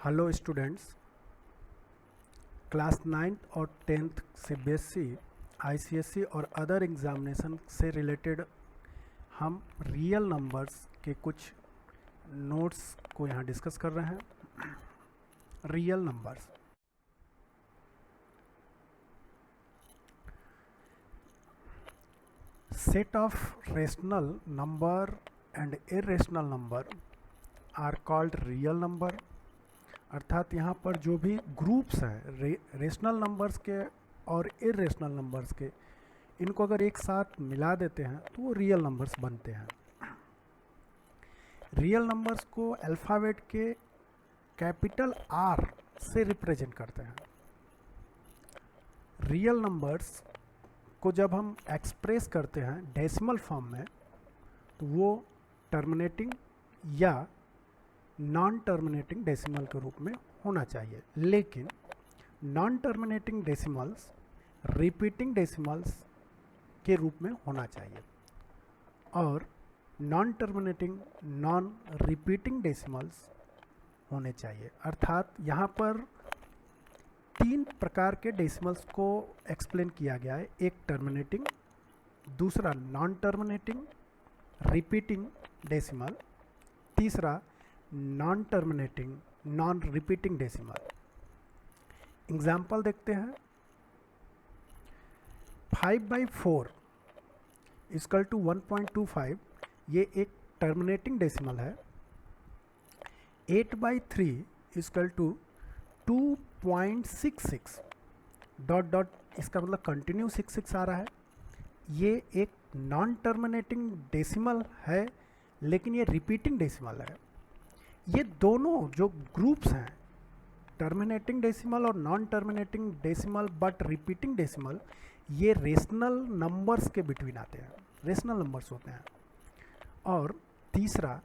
Hello students, class 9th और 10th CBSE, ICSE और other examination से रिलेटेड हम रियल नंबर्स के कुछ नोट्स को यहाँ डिस्कस कर रहे हैं। Real numbers, set of rational number and irrational number are called real number. अर्थात यहाँ पर जो भी ग्रुप्स हैं रेशनल नंबर्स के और इरेशनल नंबर्स के, इनको अगर एक साथ मिला देते हैं तो वो रियल नंबर्स बनते हैं। रियल नंबर्स को अल्फ़ाबेट के कैपिटल आर से रिप्रेजेंट करते हैं। रियल नंबर्स को जब हम एक्सप्रेस करते हैं डेसिमल फॉर्म में तो वो टर्मिनेटिंग या नॉन टर्मिनेटिंग डेसिमल के रूप में होना चाहिए, लेकिन non terminating decimals repeating decimals के रूप में होना चाहिए और non terminating non repeating decimals होने चाहिए। अर्थात यहाँ पर तीन प्रकार के डेसिमल्स को एक्सप्लेन किया गया है। एक टर्मिनेटिंग, दूसरा नॉन टर्मिनेटिंग रिपीटिंग डेसिमल, तीसरा non terminating non repeating decimal. Example देखते हैं। 5/4 इक्वल टू 1.25, ये एक टर्मिनेटिंग डेसिमल है। 8/3 इक्वल टू 2.66 डॉट डॉट, इसका मतलब कंटिन्यू 66 आ रहा है। ये एक नॉन टर्मिनेटिंग डेसिमल है, लेकिन ये रिपीटिंग डेसिमल है। ये दोनों जो ग्रुप्स हैं, टर्मिनेटिंग डेसिमल और non terminating decimal but repeating decimal, ये रेशनल नंबर्स के बिटवीन आते हैं, रेशनल नंबर्स होते हैं। और तीसरा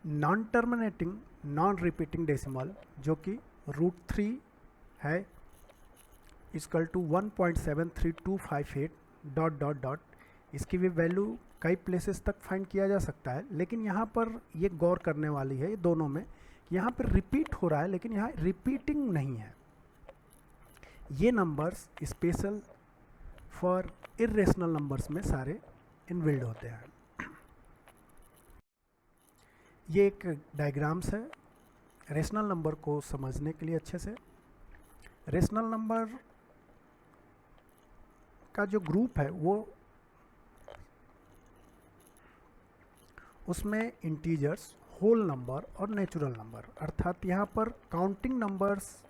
non terminating non repeating decimal, जो कि √3 है, equal to 1.73258 dot dot dot. इसकी भी वैल्यू कई प्लेसेस तक फाइंड किया जा सकता है, लेकिन यहाँ पर ये गौर करने वाली है ये दोनों में, यहाँ पर रिपीट हो रहा है लेकिन यहाँ रिपीटिंग नहीं है। ये numbers special for irrational numbers में सारे इनबिल्ड होते हैं। ये एक डायग्राम्स है रेशनल नंबर को समझने के लिए अच्छे से। रेशनल नंबर का जो ग्रुप है वो, उसमें इंटीजर्स, होल नंबर और नेचुरल नंबर, अर्थात यहाँ पर काउंटिंग नंबर्स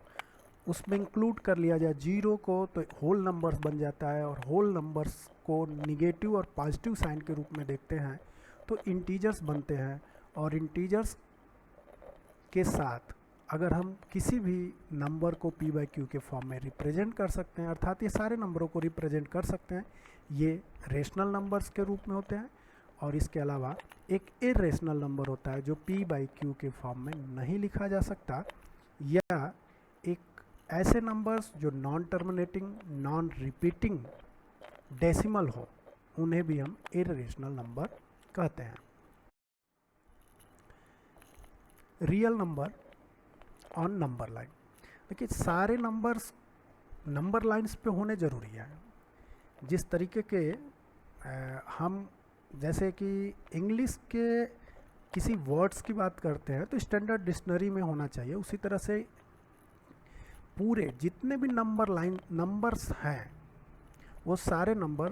उसमें इंक्लूड कर लिया जाए। 0 को तो होल नंबर्स बन जाता है, और होल नंबर्स को निगेटिव और पॉजिटिव साइन के रूप में देखते हैं तो इंटीजर्स बनते हैं। और इंटीजर्स के साथ अगर हम किसी भी नंबर को p/q के फॉर्म में रिप्रेजेंट कर सकते हैं, अर्थात ये सारे नंबरों को रिप्रेजेंट कर सकते हैं, ये रेशनल नंबर्स के रूप में होते हैं। और इसके अलावा एक इरेशनल नंबर होता है जो p/q के फॉर्म में नहीं लिखा जा सकता, या एक ऐसे नंबर्स जो non terminating non repeating decimal हो, उन्हें भी हम इरेशनल नंबर कहते हैं। Real number on number line, देखिए सारे नंबर्स नंबर लाइंस पे होने ज़रूरी है। जिस तरीके के हम जैसे कि इंग्लिश के किसी वर्ड्स की बात करते हैं तो स्टैंडर्ड डिक्शनरी में होना चाहिए, उसी तरह से पूरे जितने भी नंबर्स हैं वो सारे नंबर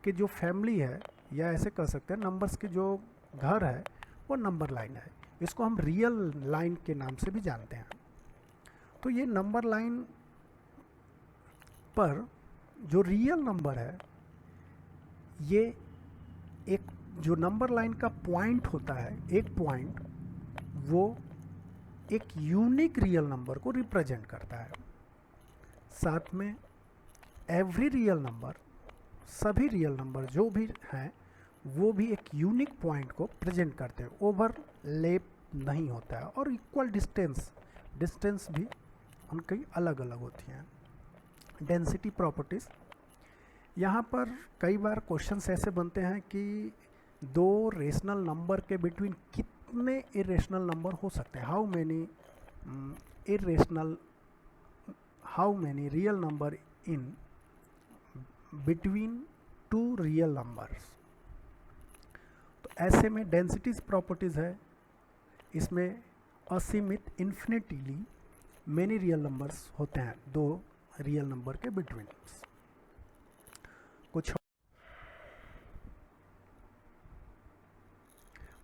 के जो फैमिली है, या ऐसे कह सकते हैं नंबर्स के जो घर है वो नंबर लाइन है। इसको हम रियल लाइन के नाम से भी जानते हैं। तो ये नंबर लाइन पर जो रियल नंबर है, ये एक जो नंबर लाइन का पॉइंट होता है, एक पॉइंट, वो एक यूनिक रियल नंबर को रिप्रेजेंट करता है। साथ में एवरी रियल नंबर, सभी रियल नंबर जो भी हैं वो भी एक यूनिक पॉइंट को प्रेजेंट करते हैं। ओवरलैप नहीं होता है, और इक्वल डिस्टेंस भी उनकी अलग अलग होती हैं। डेंसिटी प्रॉपर्टीज़, यहाँ पर कई बार क्वेश्चंस ऐसे बनते हैं कि दो रेशनल नंबर के बिटवीन कितने इरेशनल नंबर हो सकते हैं, how many real number in between two real numbers. तो ऐसे में डेंसिटीज प्रॉपर्टीज है, इसमें असीमित इन्फिनिटली मेनी रियल नंबर्स होते हैं दो रियल नंबर के बिटवीन। कुछ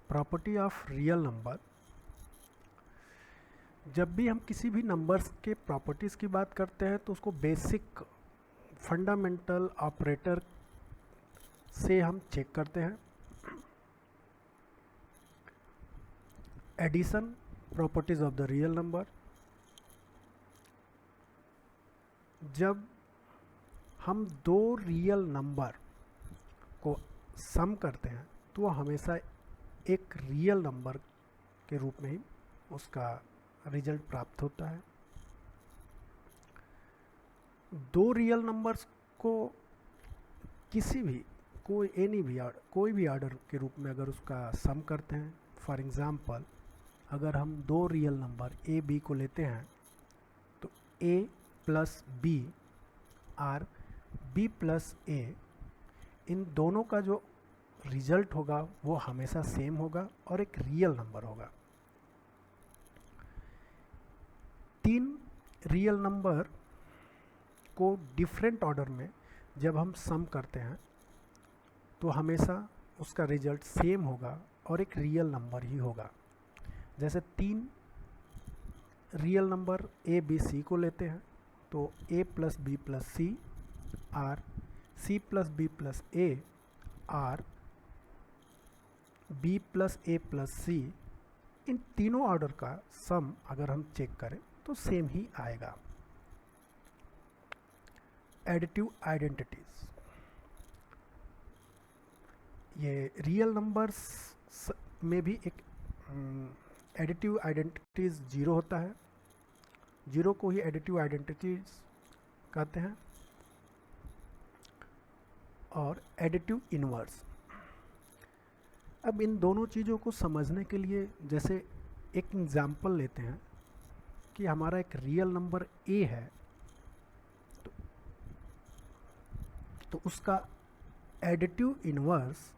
प्रॉपर्टी ऑफ रियल नंबर, जब भी हम किसी भी नंबर्स के प्रॉपर्टीज की बात करते हैं तो उसको बेसिक फंडामेंटल ऑपरेटर से हम चेक करते हैं। Addition, properties of the real number, जब हम दो रियल नंबर को सम करते हैं तो वो हमेशा एक रियल नंबर के रूप में ही उसका रिजल्ट प्राप्त होता है। दो रियल नंबर्स को कोई भी ऑर्डर के रूप में अगर उसका सम करते हैं, फॉर एग्जांपल अगर हम दो रियल नंबर ए बी को लेते हैं तो ए प्लस बी और बी प्लस ए, इन दोनों का जो रिजल्ट होगा वो हमेशा सेम होगा और एक रियल नंबर होगा। तीन रियल नंबर को डिफरेंट ऑर्डर में जब हम सम करते हैं तो हमेशा उसका रिजल्ट सेम होगा और एक रियल नंबर ही होगा। जैसे तीन real number A B C को लेते हैं तो A plus B plus C और C plus B plus A और B plus A plus C, इन तीनों ऑर्डर का सम अगर हम चेक करें तो सेम ही आएगा। एडिटिव आइडेंटिटीज, ये रियल नंबर्स में भी एक एडिटिव आइडेंटिटीज जीरो होता है, जीरो को ही एडिटिव आइडेंटिटीज कहते हैं। और एडिटिव इनवर्स, अब इन दोनों चीज़ों को समझने के लिए जैसे एक एग्जांपल लेते हैं कि हमारा एक रियल नंबर ए है तो उसका एडिटिव इनवर्स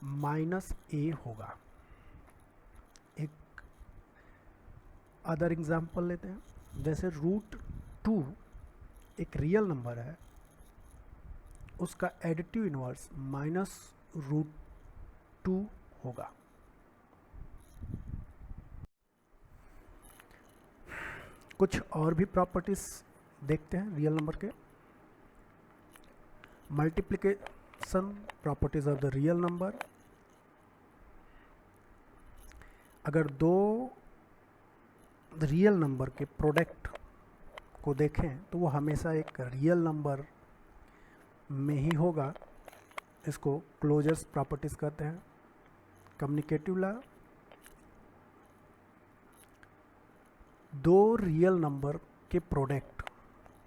माइनस ए होगा। एक अदर एग्जांपल लेते हैं, जैसे रूट 2 एक रियल नंबर है, उसका एडिटिव इनवर्स माइनस रूट 2 होगा। कुछ और भी प्रॉपर्टीज देखते हैं रियल नंबर के। Multiplication, properties of the real number, अगर दो रियल नंबर के प्रोडक्ट को देखें तो वो हमेशा एक रियल नंबर में ही होगा, इसको क्लोजर्स प्रॉपर्टीज कहते हैं। कम्युनिकेटिव लॉ, दो रियल नंबर के प्रोडक्ट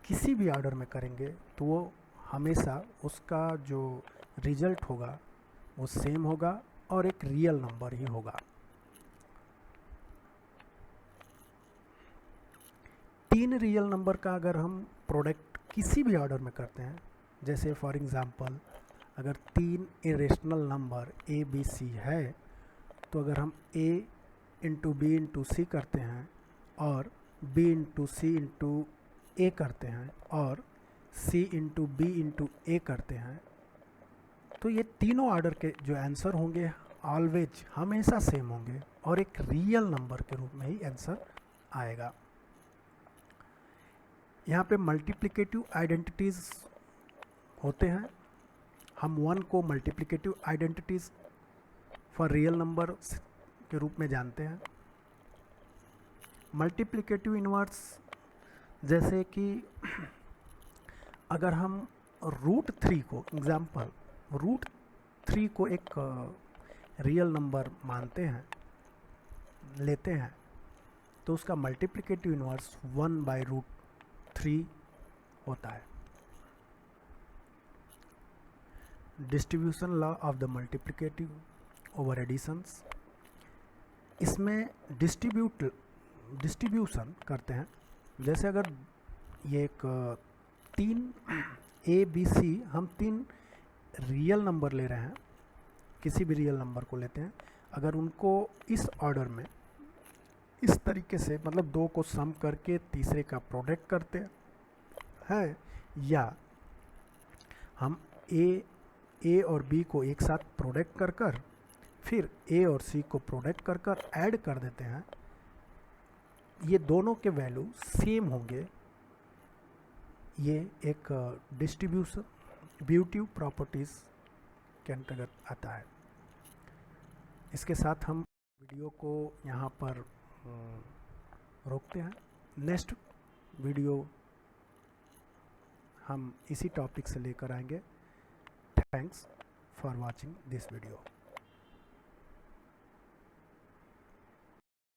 किसी भी ऑर्डर में करेंगे तो वो हमेशा उसका जो रिजल्ट होगा वो सेम होगा और एक रियल नंबर ही होगा। तीन रियल नंबर का अगर हम प्रोडक्ट किसी भी ऑर्डर में करते हैं, जैसे फॉर एग्जांपल अगर तीन irrational number A B C है तो अगर हम a into B into C करते हैं और b into C into A करते हैं और c into B into A करते हैं तो ये तीनों ऑर्डर के जो आंसर होंगे ऑलवेज हमेशा सेम होंगे और एक रियल नंबर के रूप में ही आंसर आएगा। यहाँ पे मल्टीप्लिकेटिव आइडेंटिटीज़ होते हैं, हम 1 को multiplicative identities for real number के रूप में जानते हैं। मल्टीप्लिकेटिव इनवर्स, जैसे कि अगर हम रूट 3 को एग्जांपल रूट 3 को एक रियल नंबर मानते हैं, लेते हैं, तो उसका मल्टीप्लिकेटिव इनवर्स 1/√3 होता है। Distribution law of the multiplicative over additions, इसमें डिस्ट्रीब्यूशन करते हैं। जैसे अगर ये एक 3 ABC, हम 3 रियल नंबर ले रहे हैं, किसी भी रियल नंबर को लेते हैं, अगर उनको इस ऑर्डर में इस तरीके से, मतलब 2 को सम करके तीसरे का प्रोडक्ट करते हैं, या हम ए और बी को एक साथ प्रोडक्ट कर फिर ए और सी को प्रोडक्ट कर ऐड कर देते हैं, ये दोनों के वैल्यू सेम होंगे, ये एक डिस्ट्रीब्यूटिव प्रॉपर्टीज़ के अंतर्गत आता है। इसके साथ हम वीडियो को यहाँ पर रोकते हैं। नेक्स्ट वीडियो हम इसी टॉपिक से लेकर आएंगे। Thanks for watching this video.